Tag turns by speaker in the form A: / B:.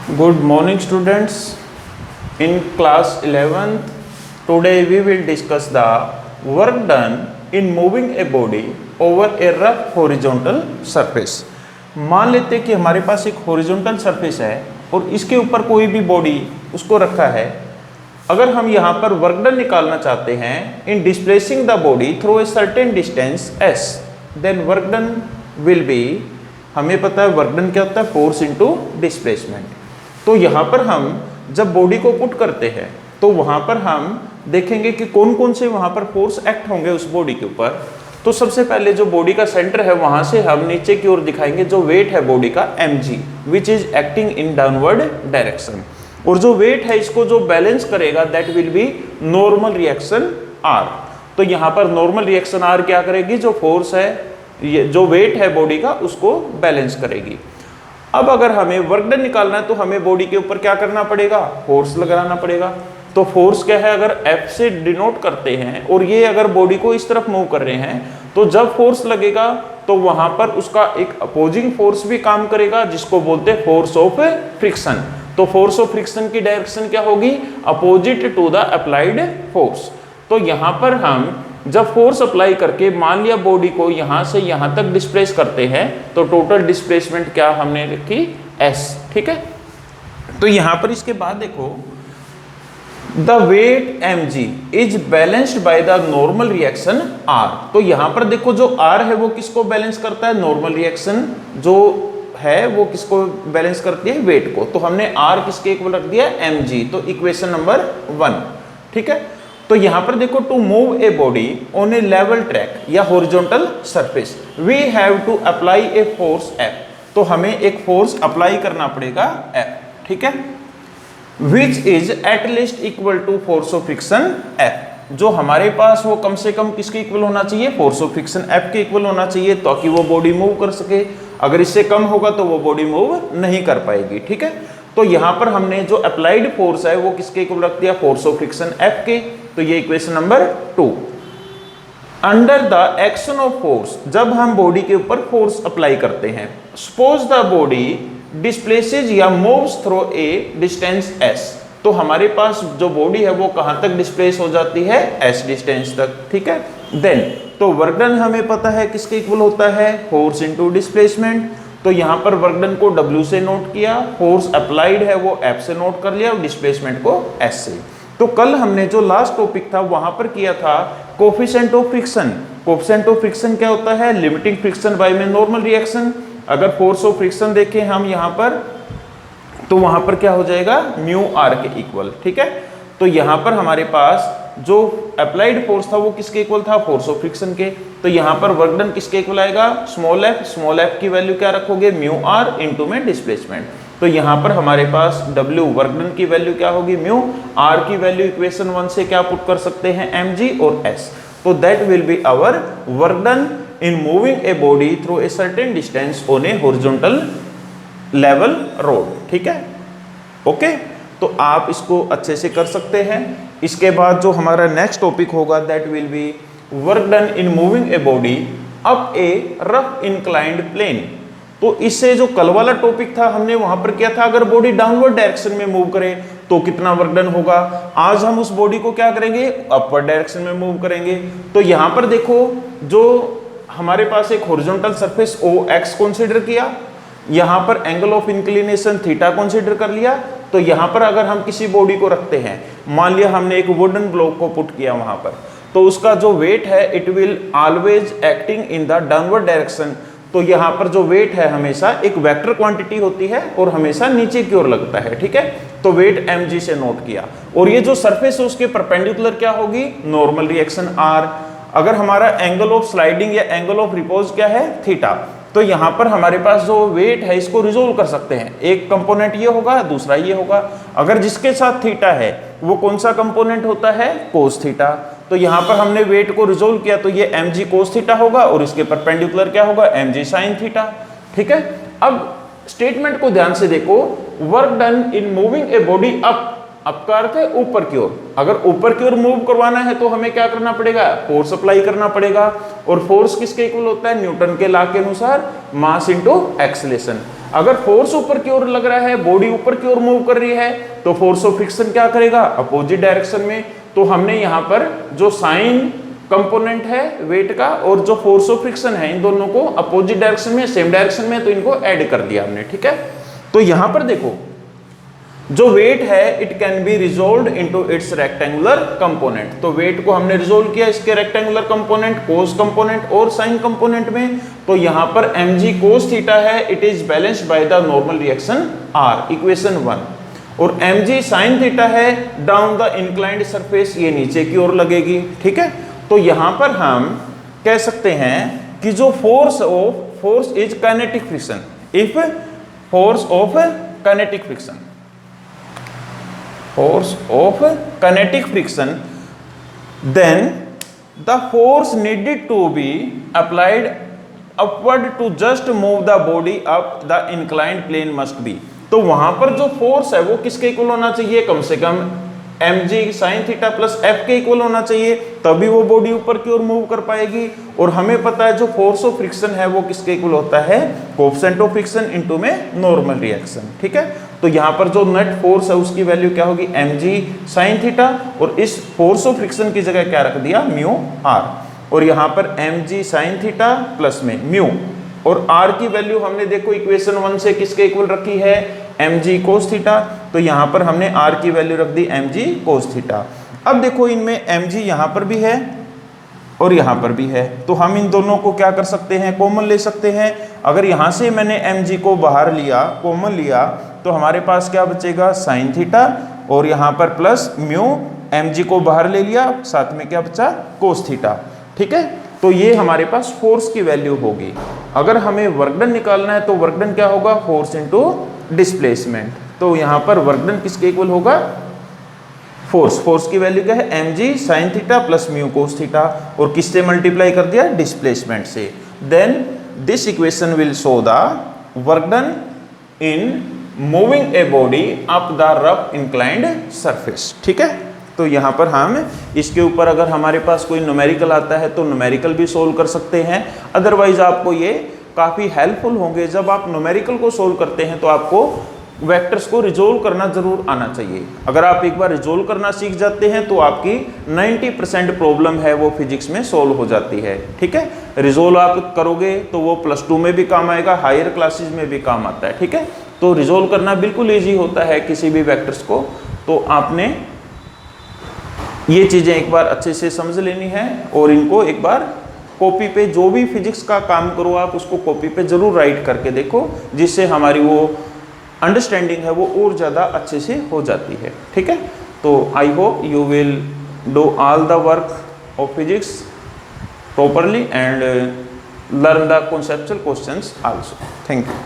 A: Good morning, students. In class 11th, today we will discuss the work done in moving a body over a rough horizontal surface. मान लेते हैं कि हमारे पास एक horizontal surface है और इसके ऊपर कोई भी बॉडी उसको रखा है। अगर हम यहाँ पर वर्क डन निकालना चाहते हैं in displacing the body through a certain distance s, then work done will be, हमें पता है वर्क डन क्या होता है, फोर्स इनटू डिस्प्लेसमेंट। तो यहाँ पर हम जब बॉडी को पुट करते हैं तो वहाँ पर हम देखेंगे कि कौन कौन से वहाँ पर फोर्स एक्ट होंगे उस बॉडी के ऊपर। तो सबसे पहले जो बॉडी का सेंटर है वहाँ से हम नीचे की ओर दिखाएंगे जो वेट है बॉडी का mg, which is acting in downward direction. और जो वेट है इसको जो बैलेंस करेगा that will B normal reaction r। तो यहाँ पर नॉर्मल रिएक्शन r क्या करेगी, जो फोर्स है, ये जो वेट है बॉडी का उसको बैलेंस करेगी। अब अगर हमें वर्क डन निकालना है तो हमें बॉडी के ऊपर क्या करना पड़ेगा, फोर्स लगाना पड़ेगा। तो फोर्स क्या है, अगर F से डिनोट करते हैं और ये अगर बॉडी को इस तरफ मूव कर रहे हैं तो जब फोर्स लगेगा तो वहां पर उसका एक अपोजिंग फोर्स भी काम करेगा जिसको बोलते हैं फोर्स ऑफ फ्रिक्शन। तो फोर्स ऑफ फ्रिक्शन की डायरेक्शन क्या होगी, opposite to the applied force. तो यहां पर हम जब फोर्स अप्लाई करके मान लिया बॉडी को यहां से यहां तक डिस्प्लेस करते हैं तो टोटल डिस्प्लेसमेंट क्या हमने रखी, s। ठीक है, तो यहां पर इसके बाद देखो the weight mg is balanced by the normal reaction r। तो यहां पर देखो जो r है वो किसको बैलेंस करता है, नॉर्मल रिएक्शन जो है वो किसको बैलेंस करती है, वेट को। तो हमने r किसके इक्वल रख दिया, mg। तो इक्वेशन नंबर 1। ठीक है, तो यहां पर देखो to move a body on a level track या horizontal surface we have to apply a force F। तो हमें एक फोर्स अप्लाई करना पड़ेगा F। ठीक है, which is at least equal to force of friction F। जो हमारे पास वो कम से कम किसके इक्वल होना चाहिए, फोर्स ऑफ फ्रिक्शन F के इक्वल होना चाहिए ताकि वो बॉडी मूव कर सके। अगर इससे कम होगा तो वो बॉडी मूव नहीं कर पाएगी। ठीक है, तो यहां पर हमने जो अप्लाइड फोर्स है वो किसके इक्वल रख दिया, फोर्स ऑफ फ्रिक्शन F के। तो ये equation number 2। Under the action of force, जब हम बॉडी के ऊपर फोर्स अप्लाई करते हैं, सपोज द बॉडी डिस्प्लेसेज या moves through a distance s। तो हमारे पास जो बॉडी है वो कहां तक डिस्प्लेस हो जाती है, s डिस्टेंस तक। ठीक है, देन तो वर्क डन हमें पता है किसके इक्वल होता है, फोर्स इनटू डिस्प्लेसमेंट। तो यहां पर वर्क डन को w से नोट किया, फोर्स अप्लाइड है वो F से नोट कर लिया और डिस्प्लेसमेंट को s से। तो कल हमने जो लास्ट टॉपिक था वहां पर किया था coefficient of friction. Coefficient of friction क्या होता है, लिमिटिंग फ्रिक्शन बाय में नॉर्मल रिएक्शन। अगर फोर्स ऑफ फ्रिक्शन देखें हम यहां पर तो वहां पर क्या हो जाएगा, म्यू आर के इक्वल। ठीक है, तो यहां पर हमारे पास जो अप्लाइड फोर्स था वो किसके इक्वल था, फोर्स ऑफ फ्रिक्शन के। तो यहां पर वर्क डन किसके इक्वल आएगा, स्मॉल f की वैल्यू क्या रखोगे, म्यू आर इनटू में डिस्प्लेसमेंट। तो यहां पर हमारे पास w वर्क डन की वैल्यू क्या होगी, म्यू r की वैल्यू इक्वेशन 1 से क्या पुट कर सकते हैं, mg और s। तो that will be our work done in moving a body through a certain distance on a horizontal level road. ठीक है, ओके, तो आप इसको अच्छे से कर सकते हैं। इसके बाद जो हमारा नेक्स्ट टॉपिक होगा that will be work done in moving a body up a rough inclined plane. तो इससे जो कल वाला टॉपिक था हमने वहां पर किया था अगर बॉडी डाउनवर्ड डायरेक्शन में मूव करे तो कितना वर्क डन होगा। आज हम उस बॉडी को क्या करेंगे, अपवर्ड डायरेक्शन में मूव करेंगे। तो यहां पर देखो जो हमारे पास एक हॉरिजॉन्टल सरफेस OX कंसीडर किया, यहां पर angle of inclination theta consider कर लिया। तो यहां पर अगर हम किसी बॉडी को रखते हैं, मान लिया हमने एक वुडन ब्लॉक को पुट किया वहां पर, तो उसका जो वेट है it will always acting in the downward direction. तो यहाँ पर जो वेट है हमेशा एक वेक्टर क्वांटिटी होती है और हमेशा नीचे की ओर लगता है। ठीक है, तो वेट mg से नोट किया और ये जो सरफेस है उसके परपेंडिकुलर क्या होगी, नॉर्मल रिएक्शन r। अगर हमारा एंगल ऑफ स्लाइडिंग या एंगल ऑफ रिपोज क्या है, थीटा। तो यहाँ पर हमारे पास जो वेट है इसको रिजोल्व कर सकते हैं, एक कंपोनेंट ये होगा दूसरा ये होगा। अगर जिसके साथ थीटा है वो कौन सा कंपोनेंट होता है, कोस थीटा। तो यहाँ पर हमने वेट को रिजोल्व किया तो ये mg कोस थीटा होगा और इसके परपेंडिकुलर क्या होगा, mg साइन थीटा। ठीक है, अब स्टेटमेंट को ध्यान से देखो, work done in moving a body up का अर्थ है ऊपर की ओर। अगर ऊपर की ओर मूव करवाना है तो हमें क्या करना पड़ेगा, फोर्स अप्लाई करना पड़ेगा। और फोर्स किसके इक्वल होता है, न्यूटन के लॉ के अनुसार मास इनटू एक्सेलरेशन। अगर फोर्स ऊपर की ओर लग रहा है, बॉडी ऊपर की ओर मूव कर रही है, तो फोर्स ऑफ फ्रिक्शन क्या करेगा, अपोजिट डायरेक्शन में। तो हमने यहाँ पर जो साइन कंपोनेंट है वेट का और जो फोर्स ऑफ फ्रिक्शन है, इन दोनों को अपोजिट डायरेक्शन में, सेम डायरेक्शन में, तो इनको ऐड कर दिया हमने, ठीक है। तो यहां पर देखो जो वेट है it can be resolved into its rectangular component. तो वेट को हमने रिजोल्व किया इसके रेक्टेंगुलर कंपोनेंट, कोस कंपोनेंट और साइन कंपोनेंट में। तो यहां पर mg cos थीटा है, it is balanced by the normal reaction r, equation 1। और mg sin थीटा है डाउन द इंक्लाइंड सरफेस, ये नीचे की ओर लगेगी, ठीक है। तो यहां पर हम कह सकते हैं कि जो force is kinetic friction, if force of kinetic friction, force of kinetic friction, then the force needed to be applied upward to just move the body up the inclined plane must be। तो वहां पर जो force है वो किसके equal होना चाहिए, कम से कम mg sin theta plus f के इक्वल होना चाहिए, तभी वो बॉडी ऊपर की ओर मूव कर पाएगी। और हमें पता है जो फोर्स ऑफ फ्रिक्शन है वो किसके इक्वल होता है, कोएफिशिएंट ऑफ फ्रिक्शन इनटू में नॉर्मल रिएक्शन, ठीक है। तो यहाँ पर जो नेट फोर्स है उसकी वैल्यू क्या होगी, mg sin थीटा, और इस फोर्स ऑफ फ्रिक्शन की जगह क्या रख दिया, म्यू r। और यहाँ पर mg sin थीटा प्लस में म्यू, और r की वैल्यू हमने देखो इक्वेशन 1 से किसके इक्वल रखी है, mg cos थीटा। तो यहाँ पर हमने r की वैल्यू रख दी mg cos थीटा। अब देखो इनमें mg यहाँ पर भी है और यहाँ पर भी है, तो हम इन दोनों को क्या कर सकते हैं, कॉमन ले सकते हैं। अगर यहाँ से मैंने mg को बाहर लिया, कॉमन लिया, तो हमारे पास क्या बचेगा, साइन थीटा, और यहाँ पर प्लस म्यू, mg को बाहर ले लिया, साथ में क्या बचा, कोस थीटा, ठीक है। तो ये हमारे पास फोर्स की वैल्यू होगी। अगर हमें वर्कडन निकालना है तो वर्कडन क्या होगा, फोर्स इनटू डिस्प्लेसमेंट। तो यहाँ पर वर्कडन किसके इक्वल होगा, फोर्स की वैल्यू क्या है, mg sin theta plus mu cos theta, और किससे मल्टीप्लाई कर दिया, डिस्प्लेसमेंट से। Then this equation will show the work done in moving a body up the rough inclined surface, ठीक है। तो यहाँ पर हम इसके ऊपर अगर हमारे पास कोई न्यूमेरिकल आता है तो न्यूमेरिकल भी सोल्व कर सकते हैं। अदरवाइज आपको ये काफ़ी हेल्पफुल होंगे। जब आप न्यूमेरिकल को सोल्व करते हैं तो आपको वेक्टर्स को रिजोल्व करना जरूर आना चाहिए। अगर आप एक बार रिजोल्व करना सीख जाते हैं तो आपकी 90% प्रॉब्लम है वो फिजिक्स में सोल्व हो जाती है, ठीक है। रिजोल्व आप करोगे तो वो +2 में भी काम आएगा, हायर क्लासेज में भी काम आता है, ठीक है। तो रिजोल्व करना बिल्कुल ईजी होता है किसी भी वेक्टर्स को। तो आपने ये चीज़ें एक बार अच्छे से समझ लेनी है और इनको एक बार कॉपी पे, जो भी फिजिक्स का काम करो आप उसको कॉपी पे ज़रूर राइट करके देखो, जिससे हमारी वो अंडरस्टैंडिंग है वो और ज़्यादा अच्छे से हो जाती है, ठीक है। तो I hope you will do all the work of physics properly and learn the conceptual questions also. Thank you.